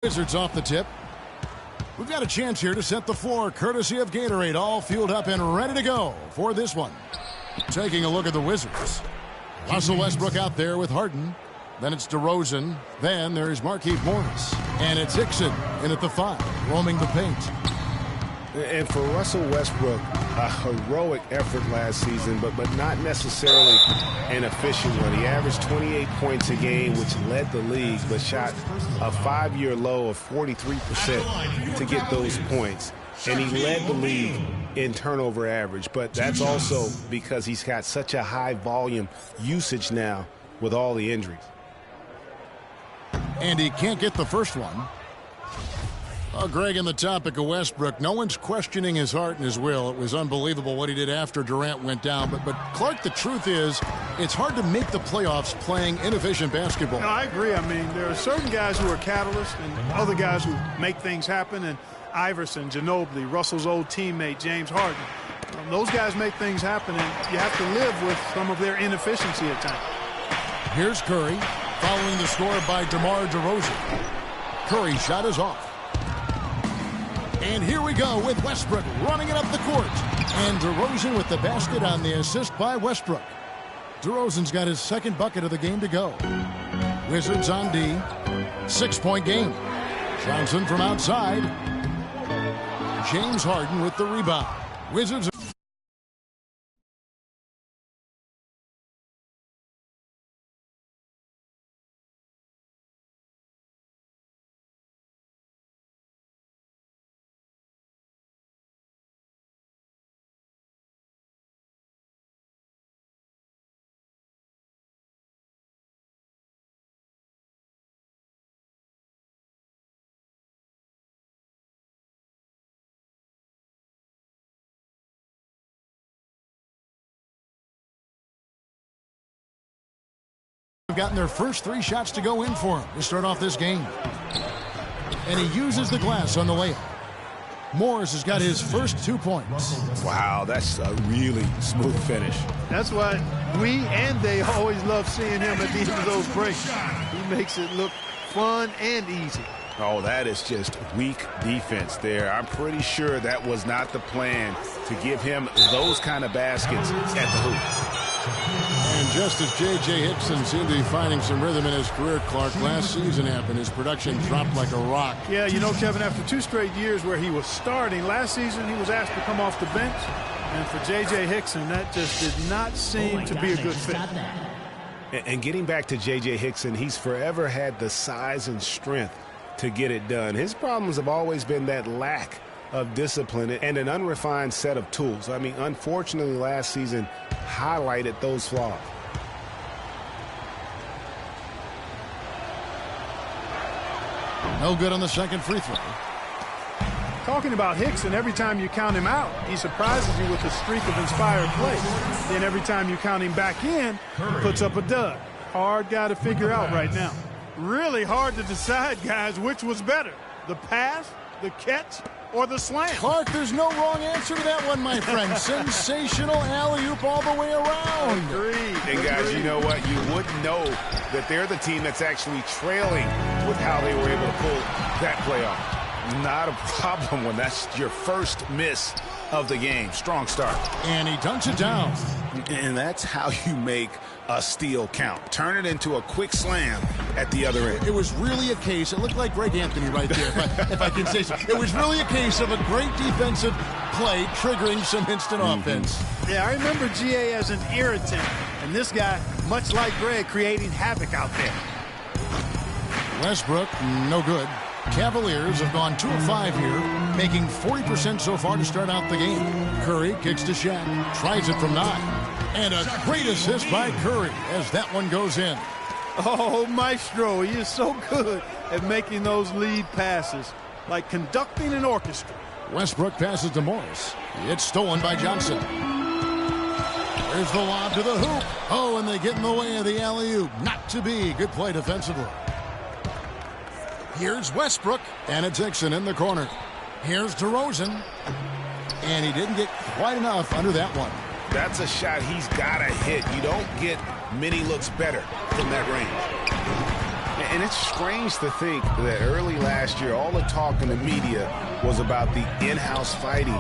Wizards off the tip. We've got a chance here to set the floor, courtesy of Gatorade, all fueled up and ready to go for this one. Taking a look at the Wizards. Russell Westbrook out there with Harden. Then it's DeRozan. Then there's Markieff Morris. And it's Hickson in at the 5, roaming the paint. And for Russell Westbrook, a heroic effort last season, but not necessarily an efficient one. He averaged 28 points a game, which led the league, but shot a 5-year low of 43% to get those points. And he led the league in turnover average, but that's also because he's got such a high volume usage now with all the injuries. And he can't get the first one. Well, Greg, in the topic of Westbrook, no one's questioning his heart and his will. It was unbelievable what he did after Durant went down. But Clark, the truth is, it's hard to make the playoffs playing inefficient basketball. No, I agree. I mean, there are certain guys who are catalysts and other guys who make things happen. And Iverson, Ginobili, Russell's old teammate, James Harden. Those guys make things happen, and you have to live with some of their inefficiency at times. Here's Curry, following the score by DeMar DeRozan. Curry's shot is off. And here we go with Westbrook running it up the court. And DeRozan with the basket on the assist by Westbrook. DeRozan's got his second bucket of the game to go. Wizards on D. 6-point game. Johnson from outside. James Harden with the rebound. Wizards. Have gotten their first 3 shots to go in for him to start off this game. And he uses the glass on the layup. Morris has got his first 2 points. Wow, that's a really smooth finish. That's why we and they always love seeing him at the end of those breaks. He makes it look fun and easy. Oh, that is just weak defense there. I'm pretty sure that was not the plan to give him those kind of baskets at the hoop. And just as J.J. Hickson seemed to be finding some rhythm in his career, Clark, last season happened. His production dropped like a rock. Yeah, you know, Kevin, after 2 straight years where he was starting, last season he was asked to come off the bench. And for J.J. Hickson, that just did not seem to be a good fit. And getting back to J.J. Hickson, he's forever had the size and strength to get it done. His problems have always been that lack of discipline and an unrefined set of tools. I mean, unfortunately, last season highlighted those flaws. No good on the second free throw. Talking about Hickson, every time you count him out, he surprises you with a streak of inspired play. Then every time you count him back in, he puts up a dud. Hard guy to figure out right now. Really hard to decide, guys, which was better, the pass, the catch, or the slam. Clark, there's no wrong answer to that one, my friend. Sensational alley-oop all the way around. Agreed. And guys, you know what? You wouldn't know that they're the team that's actually trailing with how they were able to pull that play off. Not a problem when that's your first miss of the game. Strong start. And he dunks it down. And that's how you make a steal count. Turn it into a quick slam at the other end. It was really a case, it looked like Greg Anthony right there, if I can say so. It was really a case of a great defensive play triggering some instant offense. Yeah, I remember GA as an irritant. And this guy, much like Greg, creating havoc out there. Westbrook, no good. Cavaliers have gone 2 of 5 here, making 40% so far to start out the game. Curry kicks to Shaq, tries it from 9. And a great assist by Curry as that one goes in. Oh, Maestro, he is so good at making those lead passes, like conducting an orchestra. Westbrook passes to Morris. It's stolen by Johnson. There's the lob to the hoop. Oh, and they get in the way of the alley-oop. Not to be. Good play defensively. Here's Westbrook, and it's Hickson in the corner. Here's DeRozan, and he didn't get quite enough under that one. That's a shot he's got to hit. You don't get many looks better from that range. And it's strange to think that early last year, all the talk in the media was about the in-house fighting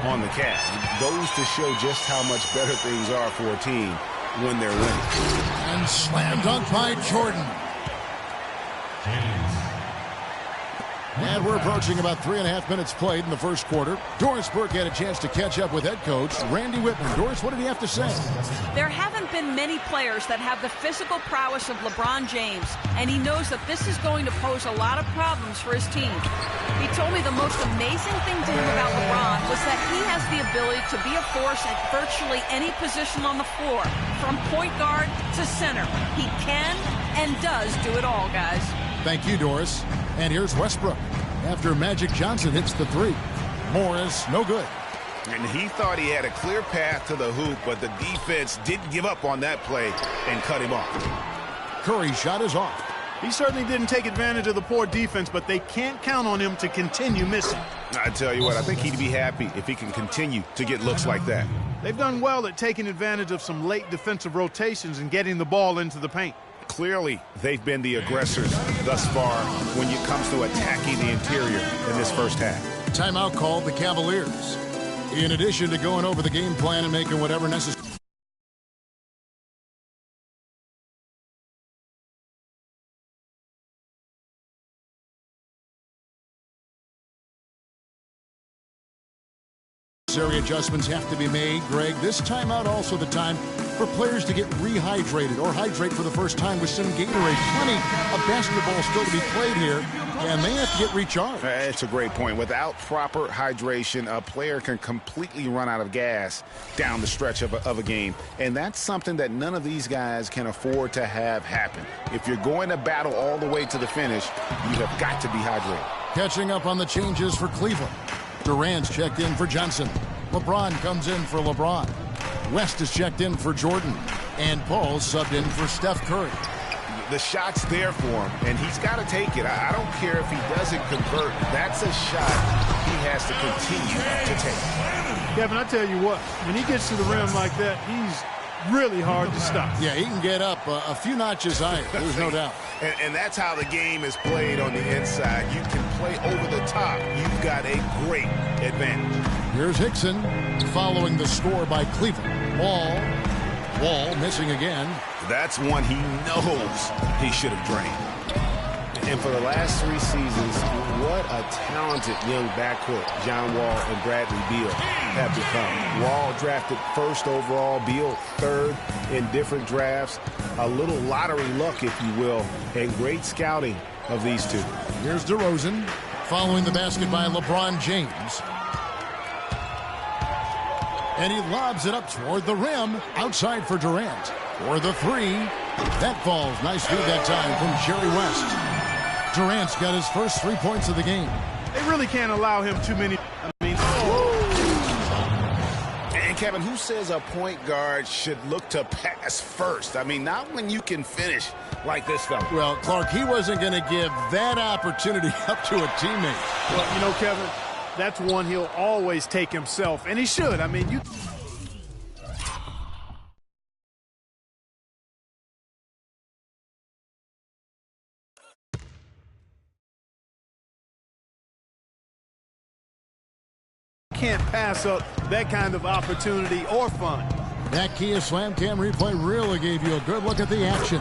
on the Cavs. It goes to show just how much better things are for a team when they're winning. And slam dunk by Jordan. And we're approaching about 3.5 minutes played in the first quarter. Doris Burke had a chance to catch up with head coach Randy Whitman. Doris, what did he have to say? There haven't been many players that have the physical prowess of LeBron James, and he knows that this is going to pose a lot of problems for his team. He told me the most amazing thing to him about LeBron was that he has the ability to be a force at virtually any position on the floor, from point guard to center. He can and does do it all, guys. Thank you, Doris. And here's Westbrook after Magic Johnson hits the three. Morris, no good. And he thought he had a clear path to the hoop, but the defense didn't give up on that play and cut him off. Curry's shot is off. He certainly didn't take advantage of the poor defense, but they can't count on him to continue missing. I tell you what, I think he'd be happy if he can continue to get looks like that. They've done well at taking advantage of some late defensive rotations and getting the ball into the paint. Clearly, they've been the aggressors thus far when it comes to attacking the interior in this first half. Timeout called the Cavaliers. In addition to going over the game plan and making whatever necessary adjustments have to be made, Greg. This timeout also the time for players to get rehydrated or hydrate for the first time with some Gatorade. Plenty of basketball still to be played here, and they have to get recharged. It's a great point. Without proper hydration, a player can completely run out of gas down the stretch of a game, and that's something that none of these guys can afford to have happen. If you're going to battle all the way to the finish, you have got to be hydrated. Catching up on the changes for Cleveland. Durant's checked in for Johnson. LeBron comes in for LeBron. West is checked in for Jordan. And Paul's subbed in for Steph Curry. The shot's there for him, and he's got to take it. I don't care if he doesn't convert. That's a shot he has to continue to take. Kevin, I tell you what, when he gets to the rim like that, he's really hard to stop. Yeah, he can get up a few notches higher. There's no doubt. And that's how the game is played on the inside. You can play over the top. You've got a great advantage. Here's Hickson following the score by Cleveland. Wall missing again. That's one he knows he should have drained. And for the last 3 seasons, what a talented young backcourt John Wall and Bradley Beal have become. Wall drafted first overall, Beal third in different drafts. A little lottery luck, if you will, and great scouting of these two. Here's DeRozan following the basket by LeBron James. And he lobs it up toward the rim, outside for Durant. For the three, that falls. Nice feed that time from Jerry West. Durant's got his first 3 points of the game. They really can't allow him too many. And Kevin, who says a point guard should look to pass first? I mean, not when you can finish like this fella. Well, Clark, he wasn't going to give that opportunity up to a teammate. Well, you know, Kevin, that's one he'll always take himself, and he should. I mean, you can't pass up that kind of opportunity or fun. That Kia Slam Cam replay really gave you a good look at the action.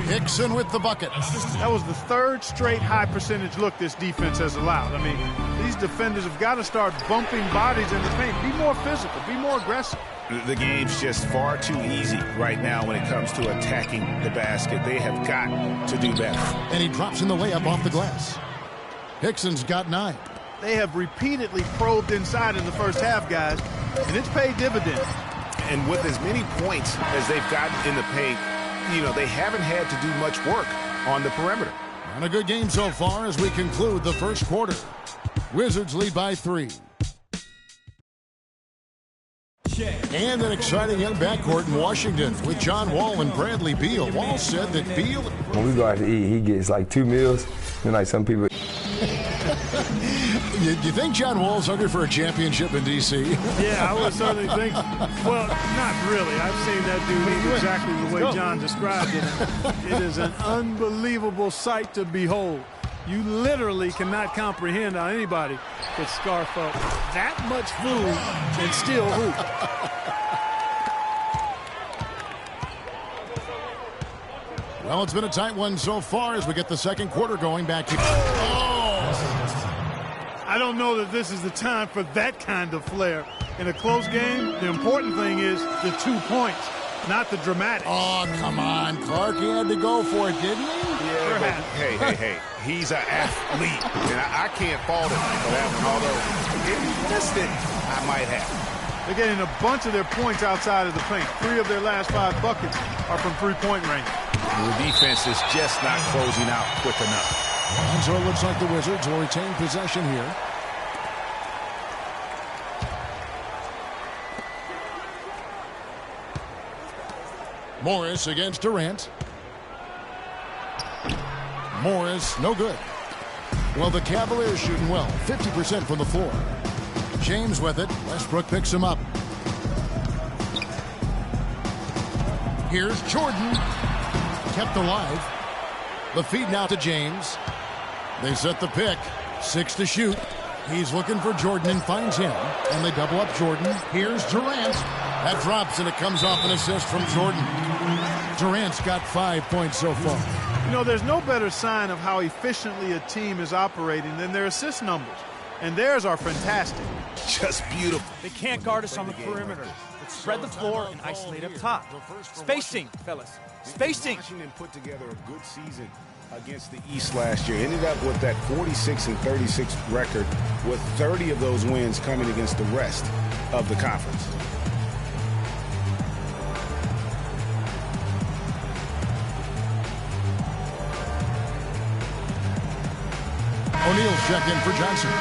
Hickson with the bucket. That was the 3rd straight high percentage look this defense has allowed. I mean, these defenders have got to start bumping bodies in the paint. Be more physical. Be more aggressive. The game's just far too easy right now when it comes to attacking the basket. They have got to do better. And he drops in the layup off the glass. Hickson's got 9. They have repeatedly probed inside in the first half, guys, and it's paid dividends. And with as many points as they've gotten in the paint, you know, they haven't had to do much work on the perimeter. And a good game so far as we conclude the first quarter. Wizards lead by 3. And an exciting young backcourt in Washington with John Wall and Bradley Beal. Wall said that Beal... When we go out to eat, he gets like 2 meals, and like some people... You think John Wall's hungry for a championship in D.C.? Yeah, I would certainly think. Well, not really. I've seen that dude eat exactly the way John described it. It is an unbelievable sight to behold. You literally cannot comprehend how anybody could scarf up that much food and still hoop. Well, it's been a tight one so far as we get the second quarter going back to... Oh! I don't know that this is the time for that kind of flair. In a close game, the important thing is the 2 points, not the dramatics. Oh, come on, Clark. He had to go for it, didn't he? Yeah, but hey. He's an athlete, and I can't fault him for that one. Although, if he missed it, I might have. They're getting a bunch of their points outside of the paint. 3 of their last 5 buckets are from three-point range. The defense is just not closing out quick enough. And so it looks like the Wizards will retain possession here. Morris against Durant. Morris, no good. Well, the Cavaliers shooting well, 50% from the floor. James with it. Westbrook picks him up. Here's Jordan. Kept alive. The feed now to James. They set the pick. 6 to shoot. He's looking for Jordan and finds him. And they double up Jordan. Here's Durant. That drops and it comes off an assist from Jordan. Durant's got 5 points so far. You know, there's no better sign of how efficiently a team is operating than their assist numbers. And theirs are fantastic. Just beautiful. They can't guard us on the perimeter. Let's spread the floor and isolate up top. Spacing, fellas. Spacing. Washington put together a good season against the East last year. Ended up with that 46-36 record, with 30 of those wins coming against the rest of the conference. O'Neal checked in for Johnson.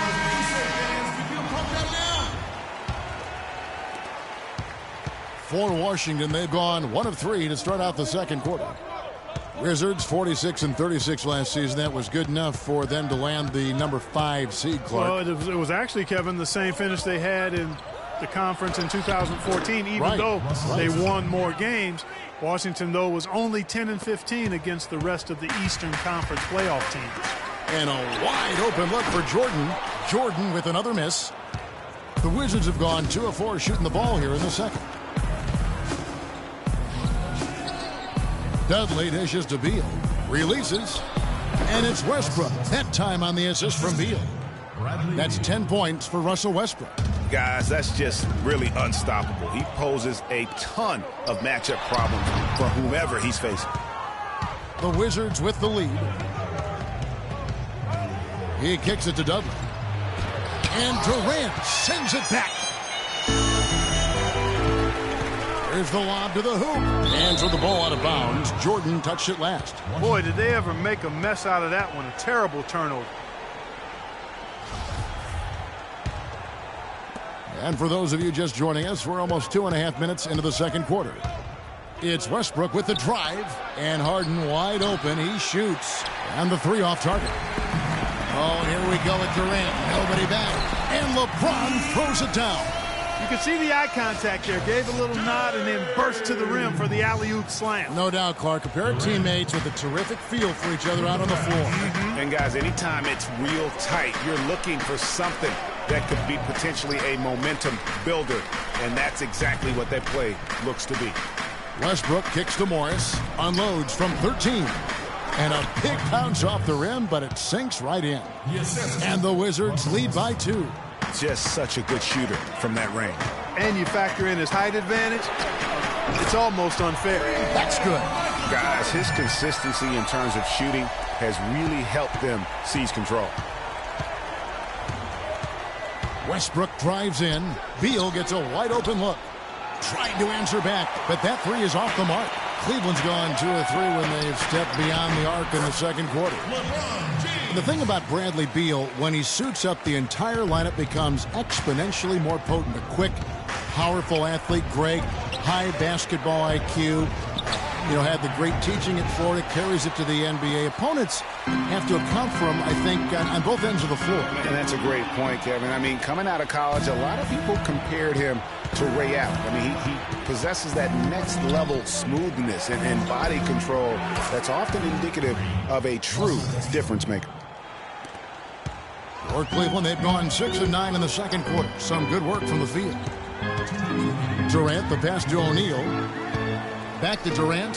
For Washington, they've gone 1 of 3 to start out the second quarter. Wizards 46-36 last season. That was good enough for them to land the number 5 seed, Clark. Well, it was actually, Kevin, the same finish they had in the conference in 2014, even though they won more games. Washington, though, was only 10-15 against the rest of the Eastern Conference playoff teams. And a wide open look for Jordan. Jordan with another miss. The Wizards have gone 2 of 4 shooting the ball here in the second. Dudley dishes to Beal. Releases. And it's Westbrook. That time on the assist from Beal. That's 10 points for Russell Westbrook. Guys, that's just really unstoppable. He poses a ton of matchup problems for whomever he's facing. The Wizards with the lead. He kicks it to Dudley. And Durant sends it back. There's the lob to the hoop. And threw the ball out of bounds. Jordan touched it last. Boy, did they ever make a mess out of that one. A terrible turnover. And for those of you just joining us, we're almost 2.5 minutes into the second quarter. It's Westbrook with the drive. And Harden wide open. He shoots. And the 3 off target. Oh, here we go with Durant. Nobody back. And LeBron throws it down. You can see the eye contact there. Gave a little nod and then burst to the rim for the alley-oop slam. No doubt, Clark. A pair of teammates with a terrific feel for each other out on the floor. And, guys, anytime it's real tight, you're looking for something that could be potentially a momentum builder. And that's exactly what that play looks to be. Westbrook kicks to Morris. Unloads from 13. And a big bounce off the rim, but it sinks right in. And the Wizards lead by 2. Just such a good shooter from that range. And you factor in his height advantage, it's almost unfair. That's good. Guys, his consistency in terms of shooting has really helped them seize control. Westbrook drives in. Beal gets a wide open look. Tried to answer back, but that 3 is off the mark. Cleveland's gone 2 of 3 when they've stepped beyond the arc in the second quarter. The thing about Bradley Beal, when he suits up, the entire lineup becomes exponentially more potent. A quick, powerful athlete, Greg, high basketball IQ, You know, had the great teaching at Florida, carries it to the NBA. Opponents have to account for him, I think, on both ends of the floor. And that's a great point, Kevin. I mean, coming out of college, a lot of people compared him to Ray Allen. I mean, he possesses that next level smoothness and body control that's often indicative of a true difference maker. For Cleveland, they've gone 6 of 9 in the second quarter. Some good work from the field. Durant, the pass to O'Neal. Back to Durant.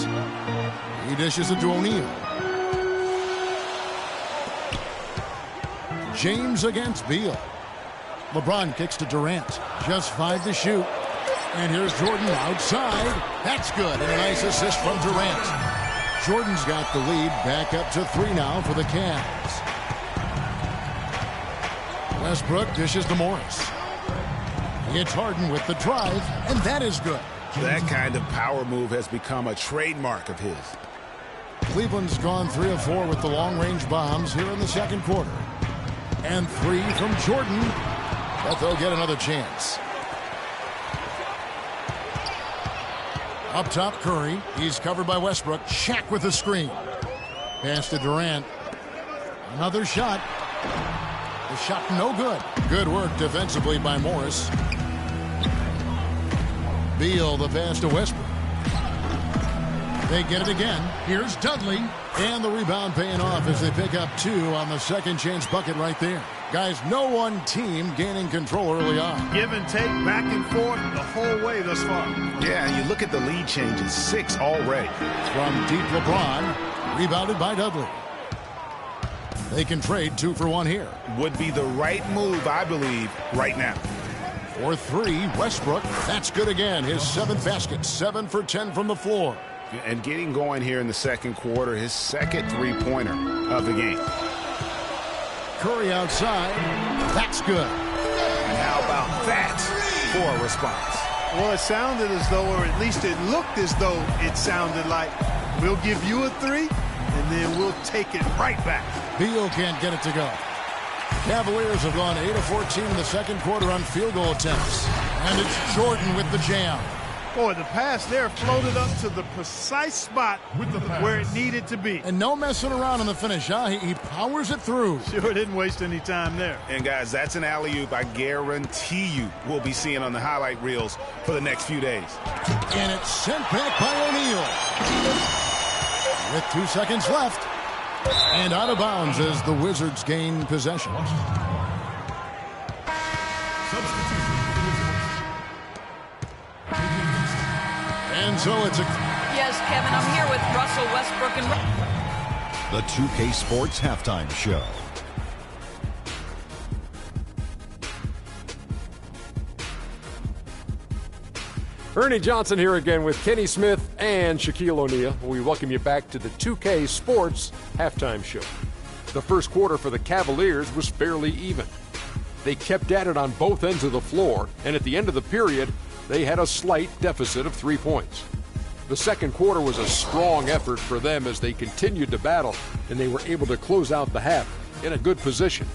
He dishes it to O'Neal. James against Beal. LeBron kicks to Durant. Just 5 to shoot. And here's Jordan outside. That's good. And a nice assist from Durant. Jordan's got the lead. Back up to 3 now for the Cavs. Westbrook dishes to Morris. It's Harden with the drive, and that is good. That kind of power move has become a trademark of his. Cleveland's gone 3 of 4 with the long-range bombs here in the second quarter. And 3 from Jordan, but they'll get another chance. Up top, Curry. He's covered by Westbrook. Shaq with the screen. Pass to Durant. Another shot. The shot no good. Good work defensively by Morris. Beal, the pass to Westbrook. They get it again. Here's Dudley. And the rebound paying off as they pick up 2 on the second chance bucket right there. Guys, no one team gaining control early on. Give and take, back and forth the whole way thus far. Yeah, and you look at the lead changes. 6 already. From deep, LeBron. Rebounded by Dudley. They can trade 2 for 1 here. Would be the right move, I believe, right now. For 3, Westbrook. That's good again. His 7th basket. 7 for 10 from the floor. And getting going here in the second quarter, his second three-pointer of the game. Curry outside. That's good. And how about that for a response? Well, it sounded as though, or at least it looked as though it sounded like, we'll give you a 3, and then we'll take it right back. Beal can't get it to go. Cavaliers have gone 8 of 14 in the second quarter on field goal attempts. And it's Jordan with the jam. Boy, the pass there floated up to the precise spot where it needed to be. And no messing around in the finish, huh? He powers it through. Sure didn't waste any time there. And, guys, that's an alley-oop I guarantee you we'll be seeing on the highlight reels for the next few days. And it's sent back by O'Neal. With 2 seconds left. And out of bounds as the Wizards gain possession. And so it's a... Yes, Kevin, I'm here with Russell Westbrook and... The 2K Sports Halftime Show. Ernie Johnson here again with Kenny Smith and Shaquille O'Neal. We welcome you back to the 2K Sports Halftime Show. The first quarter for the Cavaliers was fairly even. They kept at it on both ends of the floor, and at the end of the period, they had a slight deficit of 3 points. The second quarter was a strong effort for them as they continued to battle, and they were able to close out the half in a good position.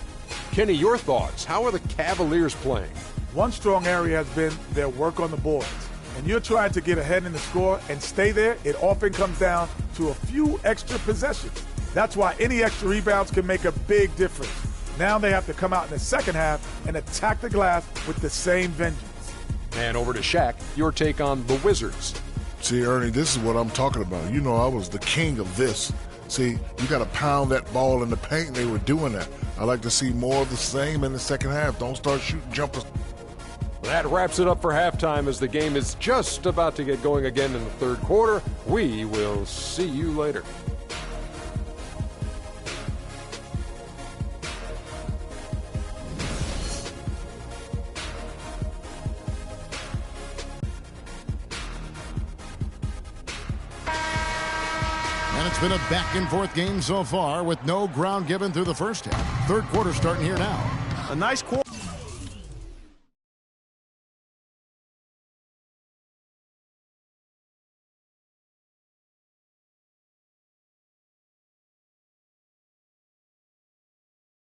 Kenny, your thoughts? How are the Cavaliers playing? One strong area has been their work on the boards. And you're trying to get ahead in the score and stay there, it often comes down to a few extra possessions. That's why any extra rebounds can make a big difference. Now they have to come out in the second half and attack the glass with the same vengeance. And over to Shaq, your take on the Wizards. See, Ernie, this is what I'm talking about. You know, I was the king of this. See, you got to pound that ball in the paint. They were doing that. I like to see more of the same in the second half. Don't start shooting jumpers. That wraps it up for halftime as the game is just about to get going again in the third quarter. We will see you later. And it's been a back-and-forth game so far with no ground given through the first half. Third quarter starting here now. A nice quarter.